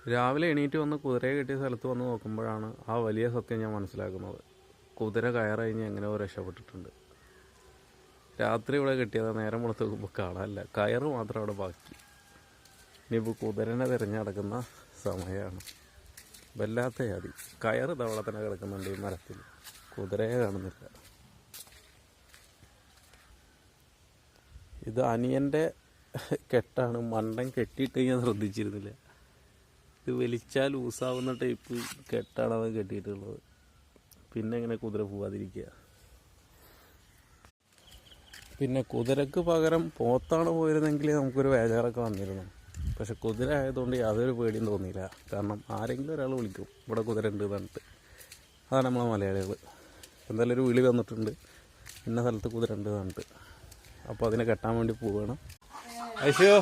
രാവിലെ എണീറ്റ് വന്ന് കുതിരയെ കെട്ടിയ സ്ഥലത്ത് വന്ന് നോക്കുമ്പോഴാണ് ആ വലിയ സത്യം ഞാൻ മനസ്സിലാക്കുന്നത്. കുതിര കയറഴിഞ്ഞ് എങ്ങനെയോ രക്ഷപ്പെട്ടിട്ടുണ്ട്. രാത്രി ഇവിടെ കെട്ടിയത് നേരം വെളുത്ത് നോക്കുമ്പോൾ കാണാനില്ല, കയറ് മാത്രം അവിടെ ബാക്കി. ഇനിയിപ്പോൾ കുതിരനെ തിരഞ്ഞു നടക്കുന്ന സമയമാണ്. വല്ലാത്ത ജാതി കയറ് തവള തന്നെ കിടക്കുന്നുണ്ട് ഈ മരത്തിൽ, കുതിരയെ കാണുന്നില്ല. ഇത് അനിയൻ്റെ കെട്ടാണ്, മണ്ടൻ കെട്ടിയിട്ട് ഞാൻ ശ്രദ്ധിച്ചിരുന്നില്ല. ഇത് വലിച്ചാൽ ലൂസാവുന്ന ടൈപ്പ് കെട്ടാണ് അത് കെട്ടിയിട്ടുള്ളത്. പിന്നെ ഇങ്ങനെ കുതിര പോവാതിരിക്കുക. പിന്നെ കുതിരക്ക് പകരം പോത്താണ് പോയിരുന്നെങ്കിൽ നമുക്കൊരു വേജാറൊക്കെ വന്നിരുന്നു. പക്ഷെ കുതിര ആയതുകൊണ്ട് യാതൊരു പേടിയും തോന്നിയില്ല. കാരണം ആരെങ്കിലും ഒരാൾ വിളിക്കും ഇവിടെ കുതിര ഉണ്ട് പറഞ്ഞിട്ട്. അതാണ് നമ്മളെ മലയാളികൾ. എന്തായാലും ഒരു വിളി വന്നിട്ടുണ്ട്, ഇന്ന സ്ഥലത്ത് കുതിര ഉണ്ട് പറഞ്ഞിട്ട്. അപ്പോൾ അതിനെ കെട്ടാൻ വേണ്ടി പോവുകയാണ്. ഐശോ